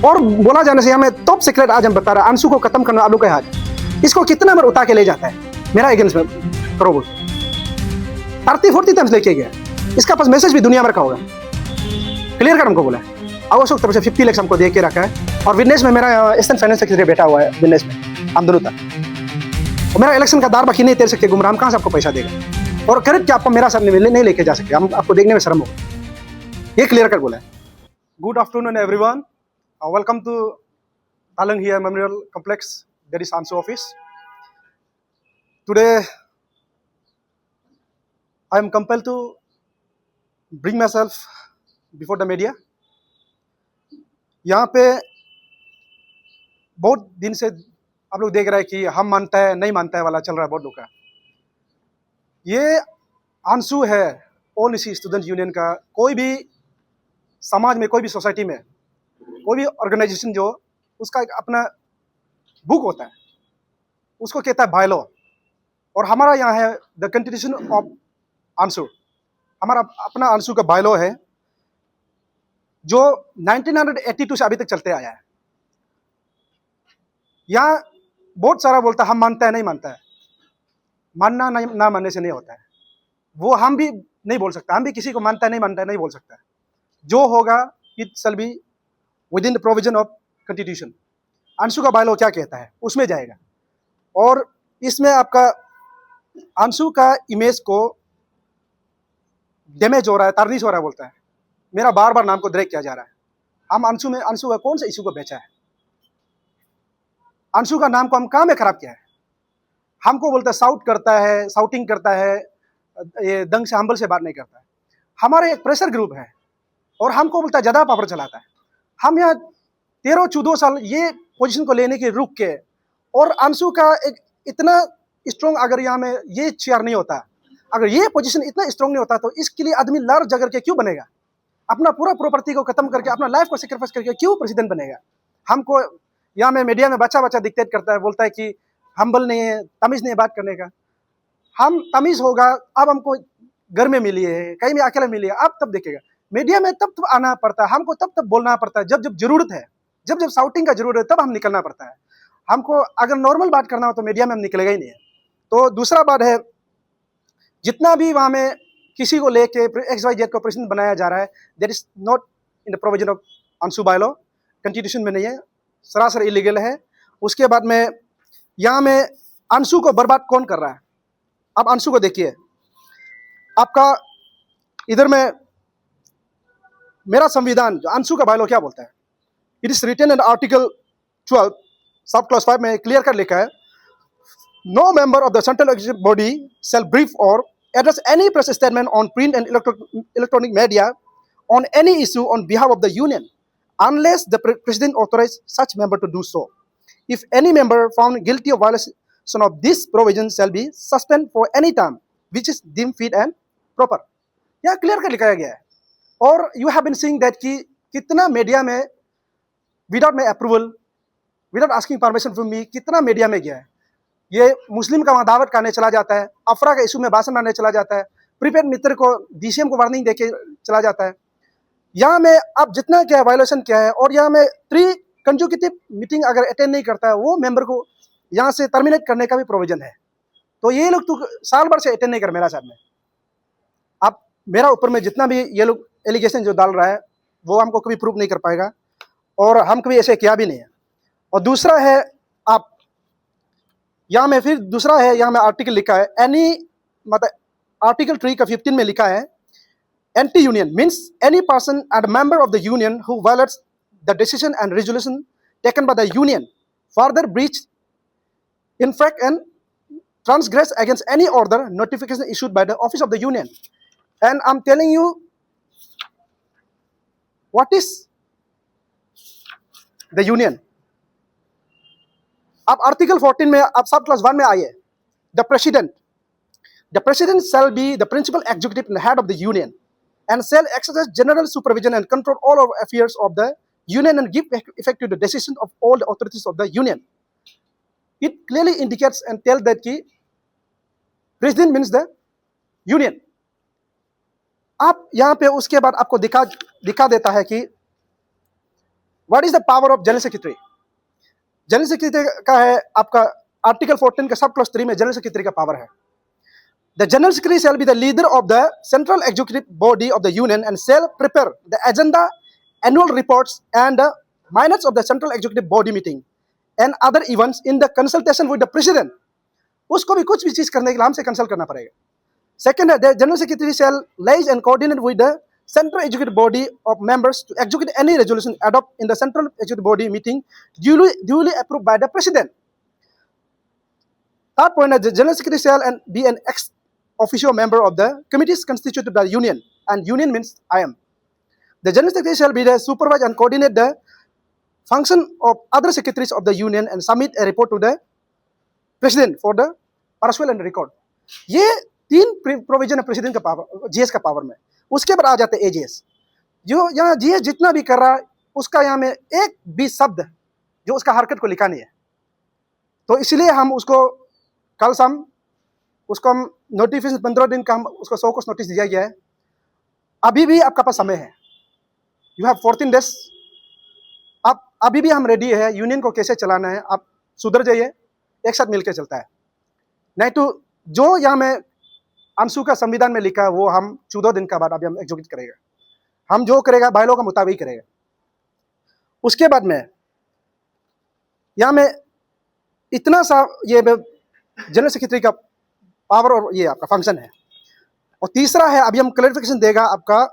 और बोला जाने से हमें टॉप सीक्रेट आज हम बता रहे हैं, अंशु को खत्म करना आप लोग का हाथ। इसको कितना बार उठा के ले जाता है मेरा अगेंस्ट में करो बोल 30-40 टाइम्स लेके गया। इसका पास मैसेज भी दुनिया भर का होगा, क्लियर कर हमको बोला है। आवश्यक तरफ से 50 लाख हमको दे के रखा है और विटनेस में मेरा ईस्टर्न फाइनेंस सेक्रेटरी बैठा हुआ है विटनेस में, हम दोनों था। और मेरा इलेक्शन का दार बाकी नहीं तेर सकते गुमराह, हम कहाँ से आपको पैसा देगा और करेक्ट क्या आपको मेरा सामने नहीं लेके जा सकते, हम आपको देखने में शर्म होगा, ये क्लियर कर बोला है। Good afternoon everyone, welcome to Talang here memorial complex, that is Anshu office. Today I am compelled to bring myself before the media। यहाँ पे बहुत दिन से आप लोग देख रहे हैं कि हम मानता है नहीं मानता है वाला चल रहा है बहुत लोग का। ये अंशु है ऑल इसी स्टूडेंट यूनियन का, कोई भी समाज में, कोई भी सोसाइटी में, कोई भी ऑर्गेनाइजेशन जो उसका एक अपना बुक होता है, उसको कहता है बायलॉ। और हमारा यहाँ है द कॉन्स्टिट्यूशन ऑफ अंशु, हमारा अपना अंशु का बायलॉ है जो 1982 से अभी तक चलते आया है। यहाँ बहुत सारा बोलता है हम मानता है नहीं मानता है, मानना ना मानने से नहीं होता है, वो हम भी नहीं बोल सकता, हम भी किसी को मानता है नहीं मानता है नहीं बोल सकता है। जो होगा it shall be with in the provision of constitution. Anshu का बायलॉ क्या कहता है उसमें जाएगा। और इसमें आपका अंशु का इमेज को डैमेज हो रहा है, तारनीश हो रहा है, बोलता है मेरा बार बार नाम को ड्रैग किया जा रहा है। हम अंशु का कौन सा इशू को बेचा है, अंशु का नाम को हम कहाँ में खराब किया है। हमको बोलता है साउट करता है, साउटिंग करता है, ये दंग से हम्बल से बात नहीं करता है। हमारे एक प्रेशर ग्रुप है और हमको बोलता है ज्यादा पावर चलाता है। हम यहाँ 13-14 साल ये पोजीशन को लेने के रुक के, और अंशु का एक इतना स्ट्रॉन्ग, अगर यहाँ में ये चेयर नहीं होता, अगर ये पोजीशन इतना स्ट्रॉन्ग नहीं होता तो इसके लिए आदमी लड़ झगड़ के क्यों बनेगा, अपना पूरा प्रॉपर्टी को खत्म करके, अपना लाइफ को सेक्रीफाइस करके क्यों प्रेसिडेंट बनेगा। हमको यहाँ में मीडिया में बच्चा डिक्टेट करता है, बोलता है कि हम्बल नहीं है, तमीज नहीं है बात करने का। हम तमीज होगा अब हमको घर में मिली है, कहीं में अकेला मिली है, अब तब देखेगा। मीडिया में तब आना पड़ता है हमको, तब बोलना पड़ता है, जब जरूरत है, जब साउटिंग का जरूरत है तब हम निकलना पड़ता है। हमको अगर नॉर्मल बात करना हो तो मीडिया में हम निकलेगा ही नहीं है। तो दूसरा बात है, जितना भी वहाँ में किसी को लेके XYZ को प्रेसिडेंट बनाया जा रहा है, that is not in the provision of Anshu bylaw, constitution में नहीं है, सरासर इलीगल है। उसके बाद में यहाँ में अंशु को बर्बाद कौन कर रहा है, अब अंशु को देखिए। आपका इधर में मेरा संविधान जो अंशु का बायलॉ क्या बोलता है, it is written in article 12 sub clause 5 में क्लियर कर लिखा है, no member of the central executive body shall brief or address any press statement on print and electronic media on any issue on behalf of the union unless the president authorizes such member to do so. If any member found guilty of violation of this provision shall be suspended for any term which is deemed fit and proper. यह clear कर लिखा गया है। और you have been seeing that कि कितना media में without my approval, without asking permission from me, कितना मीडिया में गया है। ये मुस्लिम का वहाँ दावत करने चला जाता है, अफरा का इशू में भाषण मारने चला जाता है, प्रीपेड मित्र को DCM को वार्निंग देके चला जाता है। यहाँ में अब जितना क्या वायोलेशन क्या है, और यहाँ में 3 कंसेक्यूटिव मीटिंग अगर अटेंड नहीं करता है वो मेंबर को यहाँ से टर्मिनेट करने का भी प्रोविजन है। तो ये लोग तो साल भर से अटेंड नहीं कर मेरा साहब में। अब मेरा ऊपर में जितना भी ये लोग एलिगेशन जो डाल रहा है वो हमको कभी प्रूव नहीं कर पाएगा, और हम कभी ऐसे किया भी नहीं है। और दूसरा है, आप यहाँ में फिर दूसरा है, यहाँ में आर्टिकल लिखा है एनी, मतलब आर्टिकल 3 का 15 में लिखा है anti union means any person and member of the union who violates the decision and resolution taken by the union, further breach, infract and transgress against any order notification issued by the office of the union. And I am telling you what is the union. अब article 14 में आप सब class 1 में आइए, the president shall be the principal executive head of the union and shall exercise general supervision and control all of affairs of the union and give effect to the decision of all the authorities of the union. It clearly indicates and tell that कि president means the union. आप यहाँ पे उसके बाद आपको दिखा देता है कि what is the power of general secretary? General secretary का है आपका आर्टिकल 14 का सब क्लॉज 3 में जनरल सेक्रेटरी का पावर है। The general secretary shall be the leader of the central executive body of the union and shall prepare the agenda, annual reports and the minutes of the central executive body meeting and other events in the consultation with the president. उसको भी कुछ भी चीज करने के लिए हमसे consult करना पड़ेगा। सेकंड है, the general secretary shall liaise and coordinate with the central executive body of members to execute any resolution adopted in the central executive body meeting duly approved by the president. Third point is the general secretary shall be an ex officio member of the committees constituted by the union, and union means I am. The general secretary shall be the supervise and coordinate the function of other secretaries of the union and submit a report to the president for the perusal and record. ये 3 provision है president का power, GS का power में। उसके बाद आ जाते हैं AGS. जो यहाँ जीएस जितना भी कर रहा है उसका यहाँ में एक भी शब्द जो उसका हरकत को लिखा नहीं है, तो इसलिए हम उसको कल शाम उसको हम नोटिफिकेशन 15 दिन का हम उसको 100 को नोटिस दिया गया है। अभी भी आपका पास समय है, यू हैव 14 डेज। आप अभी भी हम रेडी है यूनियन को कैसे चलाना है, आप सुधर जाइए, एक साथ मिलकर चलता है। नहीं तो जो यहाँ में अंशु का संविधान में लिखा है वो हम 14 दिन का बाद अभी हम एग्जीक्यूट करेगा, हम जो करेगा बायलॉ का मुताबिक करेगा। उसके बाद में यहाँ में इतना सा ये जनरल सेक्रेटरी का पावर और ये आपका फंक्शन है। और तीसरा है, अभी हम क्लैरिफिकेशन देगा आपका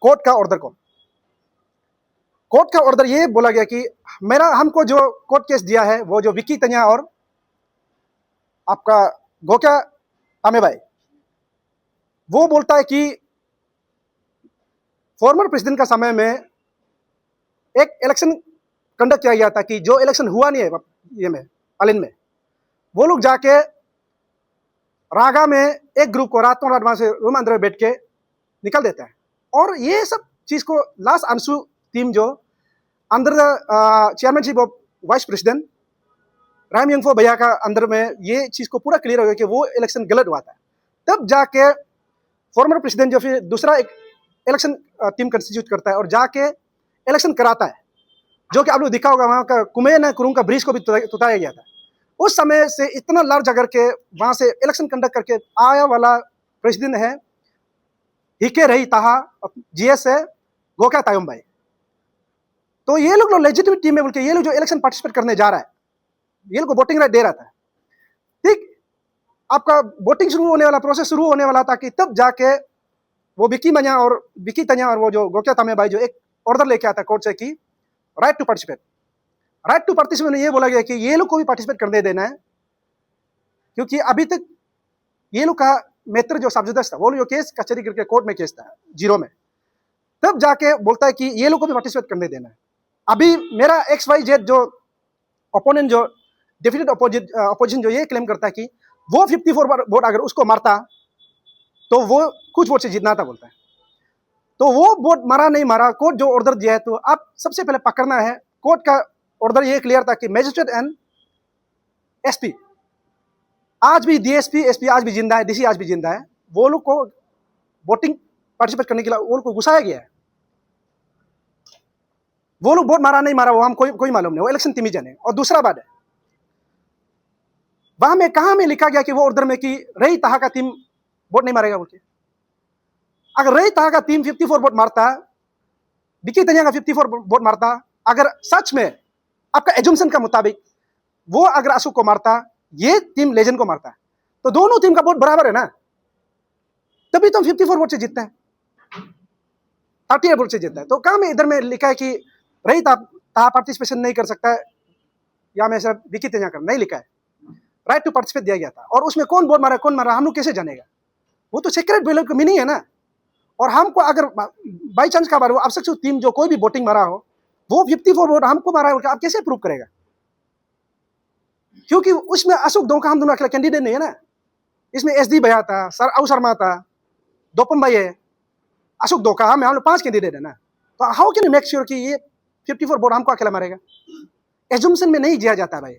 कोर्ट का ऑर्डर को। कोर्ट का ऑर्डर ये बोला गया कि हमको जो कोर्ट केस दिया है वो जो विकी तन्या और आपका गोक्या तामेबाई, वो बोलता है कि फॉर्मर प्रेसिडेंट का समय में एक इलेक्शन कंडक्ट किया गया था कि जो इलेक्शन हुआ नहीं है ये में पालिन में, वो लोग जाके रागा में एक ग्रुप को रातों रात वहां से रूम अंदर बैठ के निकल देता है। और ये सब चीज को लास्ट अंशु टीम जो अंदर chairmanship of vice president Ram यंगफो भैया का अंदर में ये चीज को पूरा क्लियर हो गया कि वो इलेक्शन गलत हुआ था। तब जाके फॉर्मर प्रेसिडेंट जो फिर दूसरा एक इलेक्शन टीम कंस्टिट्यूट करता है और जाके इलेक्शन कराता है, जो कि आप लोग दिखा होगा वहाँ का कुमेन कुरुंग का ब्रिज को भी तुताया गया था। उस समय से इतना लार्ज अगर के वहां से इलेक्शन कंडक्ट करके आया वाला प्रेसिडेंट है हिके रही ताहा जीएस है गोक्या तायम्बाई। तो ये लोग लेजिटिमेट टीम में बोल के ये लोग जो इलेक्शन पार्टिसिपेट करने जा रहा है, ये लोग को वोटिंग राइट दे रहा था। ठीक, आपका वोटिंग शुरू होने वाला प्रोसेस शुरू होने वाला था कि तब जाके वो विकी तन्या और वो जो गोक्या तामेबाई जो एक ऑर्डर लेके आता कोर्ट से कि राइट टू पार्टिसिपेट में ये बोला गया कि ये लोग को भी पार्टिसिपेट करने देना है, क्योंकि अभी तक ये लोग का मित्र जो सब्जुदस्त था वो जो केस कचहरी करके कोर्ट में केस था 0 में, तब जाके बोलता है कि ये लोग को भी पार्टिसिपेट करने देना है। अभी मेरा XYZ जो ओपोनेंट जो डिफिनेट अपोजिशन जो ये क्लेम करता है कि वो 54 वोट अगर उसको मारता तो वो कुछ वोट से जीतना था बोलता है। तो वो वोट मारा नहीं मारा, कोर्ट जो ऑर्डर दिया है तो आप सबसे पहले पकड़ना है। कोर्ट का ऑर्डर ये क्लियर था कि मजिस्ट्रेट एंड एसपी आज भी डीएसपी एसपी आज भी जिंदा है, डीसी आज भी जिंदा है, वो लोग को वोटिंग पार्टिसिपेट करने के लिए वो लोग को घुसाया गया है। वो लोग वोट मारा नहीं मारा वो हम कोई मालूम नहीं, वो इलेक्शन टीम ही जाने। और दूसरा बात है वहां में कहां में लिखा गया कि वो ऑर्डर में कि रही तहा का टीम वोट नहीं मारेगा बोल के। अगर रही तहा का टीम 54 वोट मारता, विकी तन्या का 54 वोट मारता, अगर सच में आपका एजम्पशन का मुताबिक वो अगर अशोक को मारता, ये टीम लेजेंड को मारता, तो दोनों टीम का वोट बराबर है ना, तभी तो 54 वोट से जीतता है, 38 वोट से जीतता है। तो कहां में इधर में लिखा है कि रही तहा पार्टिसिपेशन नहीं कर सकता है या मैं सिर्फ विकी तन्या कर, नहीं लिखा है। राइट टू पार्टिसिपेट दिया गया था और उसमें कौन वोट मारा कौन मारा हम लोग कैसे जानेगा, वो तो सीक्रेट बैलेट की मीनिंग है ना। और हमको अगर बाई चांस का बार वो आवश्यक टीम जो कोई भी वोटिंग मारा हो वो 54 वोट हमको मारा है, आप कैसे प्रूव करेगा? क्योंकि उसमें अशोक दोका हम दोनों अकेला कैंडिडेट नहीं है ना, इसमें SD भैया था, अउ शर्मा था, दोपम भाई है, अशोक दोका, हम लोग 5 कैंडिडेट है ना। तो how can you make sure कि ये 54 वोट हमको अकेला मारेगा? एजम्पशन में नहीं जिया जाता भाई।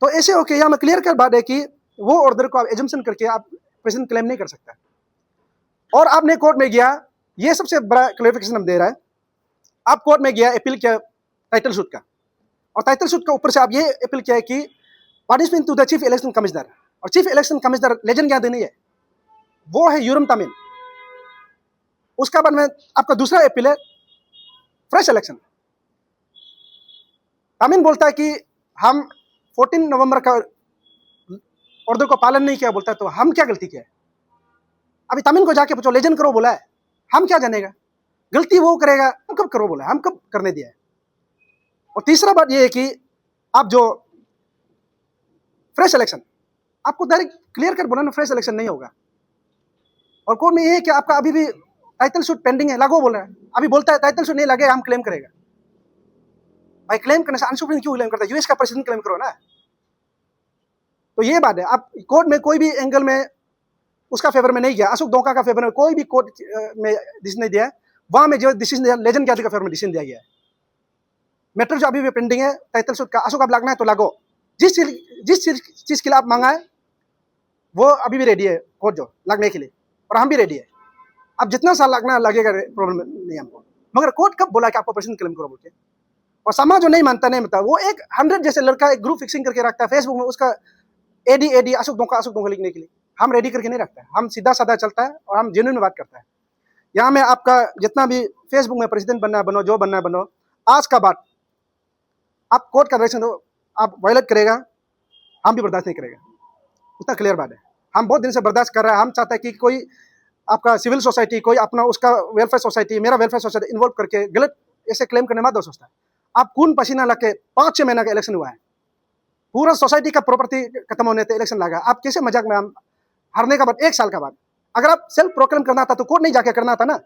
तो ऐसे ओके, यहाँ में क्लियर कर बात है कि वो ऑर्डर को आप एजम्पशन करके आप प्रेसिडेंट क्लेम नहीं कर सकता। और आपने कोर्ट में गया ये सबसे बड़ा क्लैरिफिकेशन हम दे रहा है। आप कोर्ट में गया, अपील किया टाइटल सूट का, और टाइटल सूट का ऊपर से आप ये अपील किया है कि participant to the chief election commissioner, और चीफ इलेक्शन कमिश्नर लेजेंड क्या देनी है, वो है यूरम तमीम। उसका बाद में आपका दूसरा अपील है फ्रेश इलेक्शन। तमीम बोलता है कि हम 14 नवंबर का ऑर्डर को पालन नहीं किया, बोलता है तो हम क्या गलती किया है? अभी तमीम को जाके पूछो, लेजेंड करो बोला है, हम क्या जानेगा, गलती वो करेगा, हम कब करो बोला है, हम कब करने दिया है। और तीसरा बात ये है कि आप जो फ्रेश इलेक्शन, आपको डायरेक्ट क्लियर कर बोला ना फ्रेश इलेक्शन नहीं होगा। और कोर्ट में ये है कि आपका अभी भी टाइटल सूट पेंडिंग है, लागू बोल रहा है, अभी बोलता है टाइटल सूट नहीं लगे हम क्लेम करेगा। भाई क्लेम करने से अनसुप्रीम क्यों क्लेम करता है? यूएस का प्रेसिडेंट क्लेम करो ना। तो ये बात है, आप कोर्ट में कोई भी एंगल में उसका फेवर में नहीं गया, अशोक डोका का फेवर में कोई भी कोर्ट में डिसीजन नहीं दिया, वहां में जो डिसीजन दिया लेजेंड क्या का फेवर में डिसीजन दिया गया है। मैटर जो अभी भी पेंडिंग है टाइटल सूट का, अशोक आप लगना है तो लागो, जिस चीज के लिए आप मांगा है वो अभी भी रेडी है कोर्ट जो लगने के लिए, और हम भी रेडी है। अब जितना साल लगना लगेगा, प्रॉब्लम नहीं हमको, मगर कोर्ट कब बोला कि आपको प्रेसिडेंट क्लेम करो बोल के? और समाज जो नहीं मानता, नहीं मानता, वो एक 100 जैसे लड़का एक ग्रुप फिक्सिंग करके रखता है फेसबुक में, उसका एडी अशोक डोंका लिखने के लिए। हम रेडी करके नहीं रखता है, हम सीधा साधा चलता है और हम जेन्युइन में बात करता है। यहाँ में आपका जितना भी फेसबुक में प्रेसिडेंट बनना है बनो, जो बनना है बनो, आज का बात आप कोर्ट का डायरेक्शन दो, आप वायलेट करेगा, हम भी बर्दाश्त नहीं करेगा, उतना क्लियर बात है। हम बहुत दिन से बर्दाश्त कर रहे हैं, हम चाहते हैं कि कोई आपका सिविल सोसाइटी, कोई अपना उसका वेलफेयर सोसाइटी, मेरा वेलफेयर सोसाइटी इन्वॉल्व करके गलत ऐसे क्लेम करने मत दो सोचता है। आप खून पसीना लग के 5-6 महीना का इलेक्शन हुआ है, पूरा सोसाइटी का प्रॉपर्टी खत्म होने तक इलेक्शन लगा, आप कैसे मजाक में हम हारने का बाद 1 साल का बाद, अगर आप सेल्फ प्रोक्लेम करना था तो कोर्ट नहीं जाके करना था ना।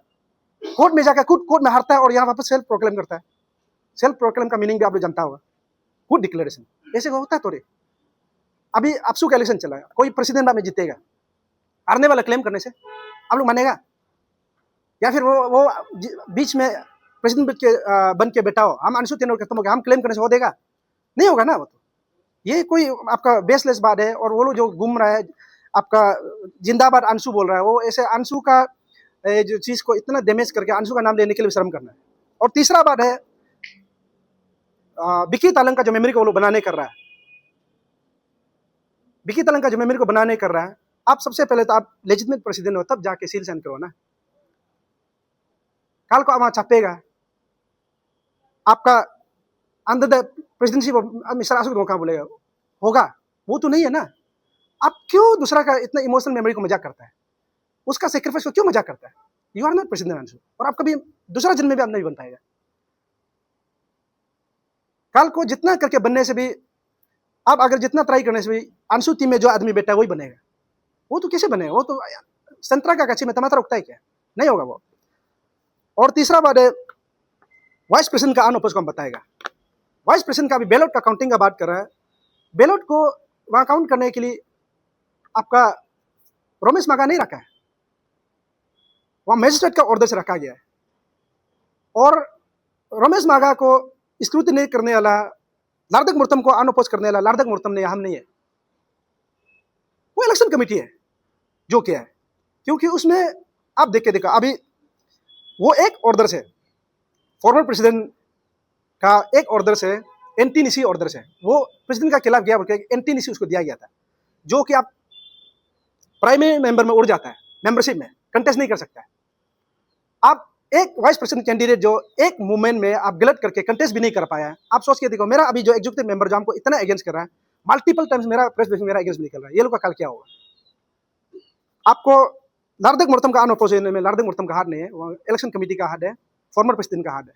कोर्ट में जाकर खुद कोर्ट में हारता है और यहाँ वापस सेल्फ प्रोक्लेम करता है। सेल्फ प्रोक्लेम का मीनिंग भी आप लोग जानता होगा, खुद डिक्लेरेशन, ऐसे होता है थोड़े। अभी आपसू का इलेक्शन चला है, कोई प्रेसिडेंट में जीतेगा, हारने वाला क्लेम करने से आप लोग मानेगा? या फिर वो बीच में प्रेसिडेंट बन के बैठा हो, हम अनुसूचित तेनोर खत्म हो गया, हम क्लेम करने से हो देगा? नहीं होगा ना। वो तो ये कोई आपका बेसलेस बात है। और वो लोग जो घूम रहा है आपका जिंदाबाद अंशु बोल रहा है, वो ऐसे अंशु का जो चीज को इतना डैमेज करके अंशु का नाम लेने के लिए शर्म करना है। और तीसरा बात है विकी तालंग का जो मेमोरी को वो लोग बनाने कर रहा है, विकी तालंग का जो मेमोरी को बनाने कर रहा है, आप सबसे पहले तो आप लेजिटिमेट प्रेसिडेंट हो तब जाके सील साइन करो ना। कल को वहां छापेगा आपका under the presidency mister Ashok डोका बोलेगा होगा, वो तो नहीं है ना। आप क्यों दूसरा का इतना इमोशनल मेमोरी को मजाक करता है, उसका सेक्रीफाइस को क्यों मजाक करता है? You are not president Anshu, और आप कभी दूसरा जन्म में भी आप नहीं बन पाएगा। कल को जितना करके बनने से भी, आप अगर जितना ट्राई करने से भी अंशु टीम में जो आदमी बैठा है वही बनेगा। वो तो कैसे बनेगा? वो तो संतरा का कच्ची में टमाटर उगता है क्या? नहीं होगा वो। और तीसरा बात है वाइस प्रेसिडेंट का अनओपोज को हम बताएगा। वाइस प्रेसिडेंट का अभी बैलेट का काउंटिंग का बात कर रहा है। बैलेट को वहां काउंट करने के लिए आपका रमेश मागा नहीं रखा है, वहां मजिस्ट्रेट का ऑर्डर से रखा गया है। और रमेश मागा को स्क्रूटिनी करने वाला, लार्दक मुर्तम को अनओपोज करने वाला लार्दक मुर्तम ने, हम नहीं है। वो इलेक्शन कमेटी है जो किया है, क्योंकि उसमें आप देखा अभी वो एक ऑर्डर से, फॉर्मर प्रेसिडेंट का एक ऑर्डर से, एंटी-निसी ऑर्डर से वो प्रेसिडेंट का खिलाफ गया बोल के एंटी-निसी उसको दिया गया था, जो कि आप प्राइमरी मेंबर में उड़ जाता है, मेंबरशिप में कंटेस्ट नहीं कर सकता है। आप एक वाइस प्रेसिडेंट कैंडिडेट जो एक मूवमेंट में आप गलत करके कंटेस्ट भी नहीं कर पाया है, आप सोच के देखो, मेरा अभी जो एग्जीक्यूटिव मेंबर जो हमको इतना अगेंस्ट कर रहा है, मल्टीपल टाइम्स मेरा प्रेस ब्रीफिंग मेरा अगेंस्ट निकल रहा है, ये लोग का कल क्या होगा? आपको लार्दक मुर्तम का अनओपोज में, लार्दक मुर्तम का हाथ नहीं है, वो इलेक्शन कमेटी का हाथ है, फॉर्मर प्रेसिडेंट का हाथ है।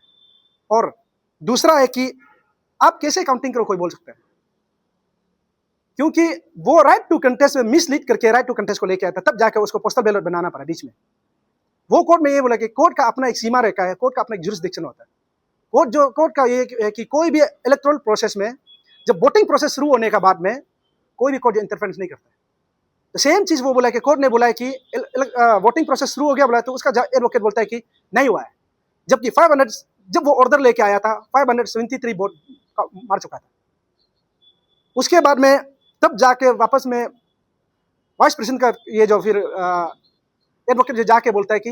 और दूसरा है कि आप कैसे काउंटिंग करो कोई बोल सकता है, क्योंकि वो राइट टू कंटेस्ट में मिसलीड करके राइट टू कंटेस्ट को लेके आया था, तब जाकर उसको पोस्टल बैलेट बनाना पड़ा बीच में। वो कोर्ट में ये बोला कि कोर्ट का अपना एक सीमा रेखा है, कोर्ट का अपना एक जुरिस्डिक्शन होता है। कोर्ट का ये है कि कोई भी इलेक्टोरल प्रोसेस में जब वोटिंग प्रोसेस शुरू होने के बाद में कोई भी कोर्ट इंटरफेरेंस नहीं करता है। तो सेम चीज वो बोला कि कोर्ट ने बोला है कि वोटिंग प्रोसेस शुरू हो गया बोला, तो उसका एडवोकेट बोलता है कि नहीं हुआ है, जबकि 500 जब वो ऑर्डर लेके आया था 573 वोट मार चुका था। उसके बाद में तब जाके वापस में वाइस प्रेसिडेंट का ये जो फिर एडवोकेट जो जाके बोलता है कि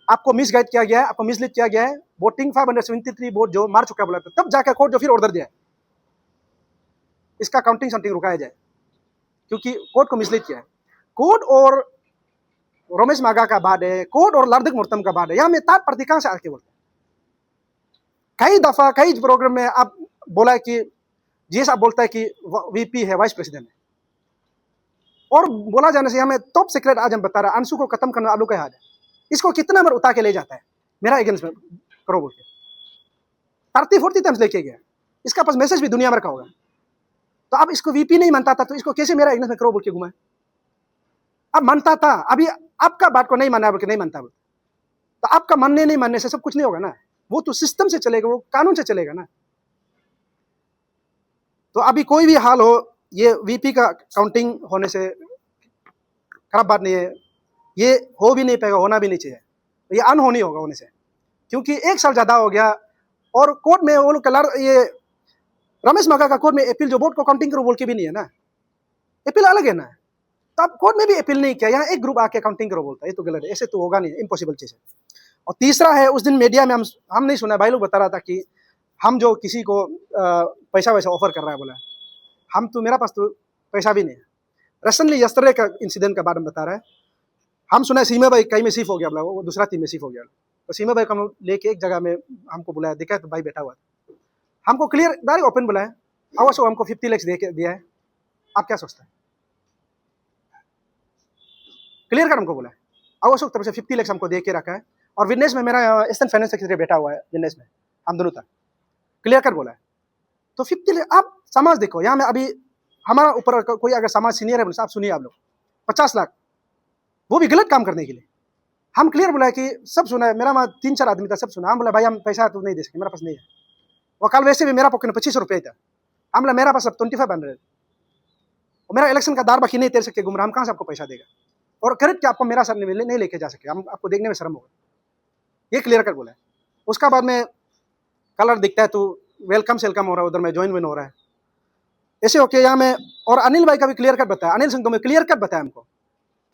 आपको मिसगाइड किया गया है, आपको मिसलीड किया गया है, वोटिंग 573 वोट जो मार चुका है बोला था, तब जाकर कोर्ट जो फिर ऑर्डर दिया है इसका काउंटिंग समथिंग रुकाया जाए, क्योंकि कोर्ट को मिसलीड किया है। कोर्ट और रमेश मागा का बाद है, कोर्ट और लार्दिक मुर्तम का बाद है, यहाँ में तार प्रतिकांश से आके बोलते हैं। कई दफा कई प्रोग्राम में आप बोला है कि जीएस आप बोलता है कि वीपी है, वाइस प्रेसिडेंट है, और बोला जाने से हमें टॉप सीक्रेट आज हम बता रहे हैं, अंशु को खत्म करना आप लोग का याद है। इसको कितना बार उठा के ले जाता है मेरा अगेंस्ट में करो बोल के, 30-40 टाइम्स लेके गया, इसका पास मैसेज भी दुनिया भर का होगा। तो अब इसको वीपी नहीं मानता था, तो इसको कैसे मेरा अगेंस्ट में करो बोल के घुमा? अब मानता था, अभी आपका बात को नहीं माना बोल के नहीं मानता बोल, तो आपका मानने नहीं मानने से सब कुछ नहीं होगा ना, वो तो सिस्टम से चलेगा, वो कानून से चलेगा ना। तो अभी कोई भी हाल हो, ये वीपी का काउंटिंग होने से खराब बात नहीं है, ये हो भी नहीं पाएगा, होना भी नहीं चाहिए, ये अनहोनी होगा होने से, क्योंकि 1 साल ज्यादा हो गया और कोर्ट में वो लोग ये रमेश मागा का कोर्ट में अपील जो वोट को काउंटिंग करो बोल के भी नहीं है ना, अपील अलग है ना, तो अब कोर्ट में भी अपील नहीं किया, यहाँ एक ग्रुप आके काउंटिंग करो बोलता है, ये तो गलत है, ऐसे तो होगा नहीं, इम्पॉसिबल चीज है। और तीसरा है, उस दिन मीडिया में हम नहीं सुना, भाई लोग बता रहा था कि हम जो किसी को पैसा वैसा ऑफर कर रहा है बोला, हम तो मेरा पास तो पैसा भी नहीं है। रिसेंटली यस्टरडे का इंसिडेंट का बारे में बता रहा है, हम सुना सीमा भाई कहीं में शिफ्ट हो गया बोला, वो दूसरा टीम में शिफ्ट हो गया, तो सीमा भाई को हम लेके एक जगह में हमको बुलाया, देखा तो भाई बैठा हुआ, हमको क्लियर डायरेक्ट ओपन बुलाया, अवश्य हमको 50 लाख दे दिया है, आप क्या सोचते हैं? क्लियर कर हमको बोला है, अवश्य तरफ से 50 लाख हमको दे के रखा है, और विटनेस में मेरा असिस्टेंट फाइनेंस सेक्रेटरी बैठा हुआ है विटनेस में, हम दोनों था, क्लियर कर बोला है। तो 50 लाख, आप समाज देखो, यहाँ में अभी हमारा ऊपर कोई अगर समाज सीनियर है, आप सुनिए, आप लोग 50 लाख, वो भी गलत काम करने के लिए, हम क्लियर बोला कि सब सुना है, मेरा वहाँ 3-4 आदमी था, सब सुना, हम बोला भाई हम पैसा तो नहीं दे सकते, मेरा पास नहीं है, वो कल वैसे भी मेरा पॉकेट में 2500 रुपये था, हम बोला मेरा पास अब 2500, और मेरा इलेक्शन का दार बाकी नहीं तेर सके घूम रहा, हम कहाँ से आपको पैसा देगा, और खरीद के आपको मेरा साथ नहीं लेके जा सके, हम आपको देखने में शर्म होगा, ये क्लियर कर बोला है। उसका बाद में कलर दिखता है तो वेलकम सेलकम हो रहा है, उधर में ज्वाइन विन हो रहा है, ऐसे ओके यहाँ में। और अनिल भाई का भी क्लियर कट बताया, अनिल सिंह तो में क्लियर कट बताया हमको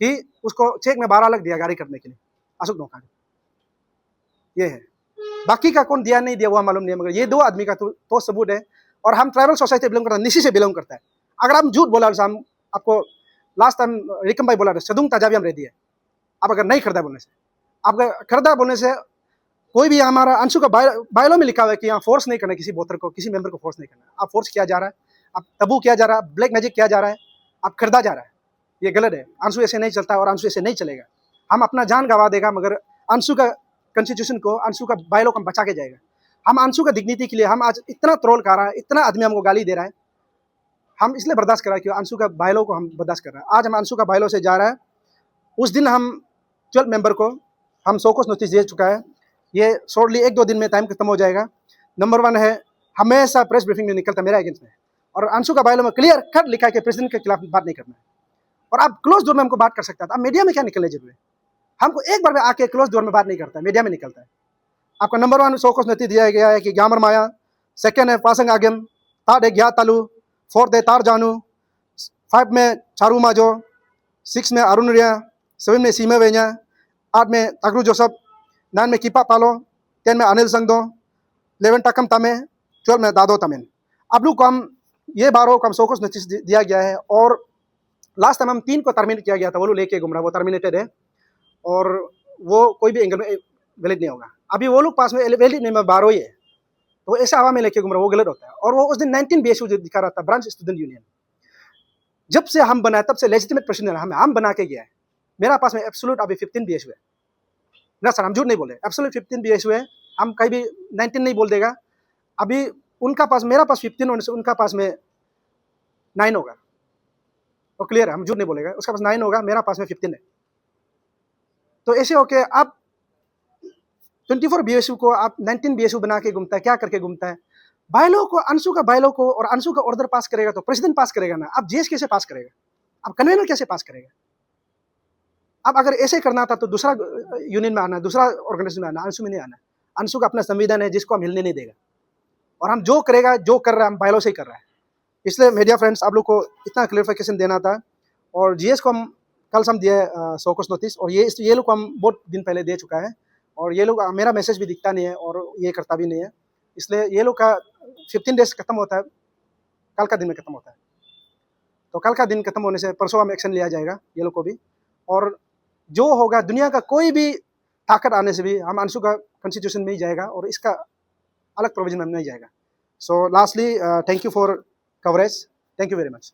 कि उसको चेक में 12 लाख दिया गाड़ी करने के लिए, अशोक नौका, ये है, बाकी का कौन दिया नहीं दिया वो मालूम नहीं है, मगर ये 2 आदमी का तो सबूत है। और हम ट्राइबल सोसाइटी बिलोंग करता है, निशी से बिलोंग करता है, अगर हम झूठ बोला, हम आपको लास्ट टाइम रिकम भाई बोला था, सदुंग ताजाबी हम रेडी है, आप अगर नहीं खरीदा बोलने से, आपका खरीदा बोलने से कोई भी, हमारा अंशु का बायोलॉ में लिखा हुआ है कि यहाँ फोर्स नहीं करना, किसी वोटर को, किसी मेंबर को फोर्स नहीं करना, आप फोर्स किया जा रहा है, आप तबू किया जा रहा है, ब्लैक मैजिक किया जा रहा है, आप खरीदा जा रहा है, ये गलत है। अंशु ऐसे नहीं चलता और अंशु ऐसे नहीं चलेगा, हम अपना जान गंवा देगा मगर अंशु का कॉन्स्टिट्यूशन को, अंशु का बायोलॉ को हम बचा के जाएगा। हम अंशु का डिग्निटी के लिए हम आज इतना ट्रोल कर रहा है, इतना आदमी हमको गाली दे रहा है, हम इसलिए बर्दाश्त कर रहा है कि अंशु का बायोलॉ को हम बर्दाश्त कर रहे हैं। आज हम अंशु का बायोलॉ से जा रहा है, उस दिन हम 12 मेंबर को हम सोकोस नोटिस दे चुका है, ये शॉर्टली 1-2 दिन में टाइम खत्म हो जाएगा। नंबर 1 है, हमेशा प्रेस ब्रीफिंग में निकलता मेरा अगेंस्ट में, और अंशु का बायोलॉ में क्लियर कट लिखा है कि प्रेसिडेंट के खिलाफ बात नहीं करना है, और आप क्लोज डोर में हमको बात कर सकता था, अब मीडिया में क्या निकलने जरूरी है, हमको एक बार में आके क्लोज डोर में बात नहीं करता है, मीडिया में निकलता है। आपका नंबर 1 सोकोस नोटिस दिया गया है कि ग्यामर माया, 2nd है पासंग आगम, 3rd है ग्या तालू, 4th है तार जानू, 5 में चारू माजो, 6 में अरुण रिया, 7 में सीमा वे냐, 8 में तगरू जोसफ, 9 में कीपा पालो, 10 में अनिल संगदो, 11 टकम तमे, 12 में दादो तमेन। अब लोग को हम ये 12 को हम सोकोस नोटिस दिया गया है, और लास्ट टाइम हम 3 को टर्मिनेट किया गया था, वो लोग लेके घूम रहा है, वो टर्मिनेटेड है, और वो कोई भी एंगल में वैलिड नहीं होगा। अभी वो लोग पास में वैलिड नहीं, 12 ही है, तो ऐसा हवा में लेके घूम रहा है, वो गलत होता है। और वो उस दिन 19 BSU जो दिखा रहा था, ब्रांच स्टूडेंट यूनियन, जब से हम बनाए तब से लेजिटिमेट प्रेसिडेंट हम बना के गया है। मेरा पास में एब्सोल्यूट अभी 15 BSU है ना सर, हम झूठ नहीं बोले, एब्सोल्यूट 15 BSU है, हम कहीं भी 19 नहीं बोल देगा। अभी उनका पास, मेरा पास 15 होने से उनका पास में 9 होगा, वो क्लियर है, हम झूठ नहीं बोलेगा, उसका पास 9 होगा, मेरा पास में 15 है। तो ऐसे होके आप 24 BSU को आप 19 BSU बना के घूमता है, क्या करके घूमता है? बायलॉ को, अंशु का बायलॉ को, और अंशु का ऑर्डर पास करेगा तो प्रेसिडेंट पास करेगा ना, अब जीएस कैसे पास करेगा, अब कन्वेनर कैसे पास करेगा? अब अगर ऐसे करना था तो दूसरा यूनियन में आना, दूसरा ऑर्गेनाइजेशन में आना, अंशु में नहीं आना। अंशु का अपना संविधान है जिसको हम हिलने नहीं देगा, और हम जो करेगा, जो कर रहा है, हम बायलॉ से ही कर रहा है। इसलिए मीडिया फ्रेंड्स, आप लोग को इतना क्लियरिफिकेशन देना था। और जीएस को हम कल हम दिए सोकोस नोटिस, और ये लोग को हम बहुत दिन पहले दे चुका है, और ये लोग मेरा मैसेज भी दिखता नहीं है और ये करता भी नहीं है, इसलिए ये लोग का 15 डेज खत्म होता है, कल का दिन में खत्म होता है। तो कल का दिन खत्म होने से परसों हम एक्शन लिया जाएगा ये लोग को भी, और जो होगा दुनिया का कोई भी ताकत आने से भी हम अंशु का कॉन्स्टिट्यूशन में ही जाएगा और इसका अलग प्रोविजन में नहीं जाएगा। सो lastly thank you for coverage, thank you very much.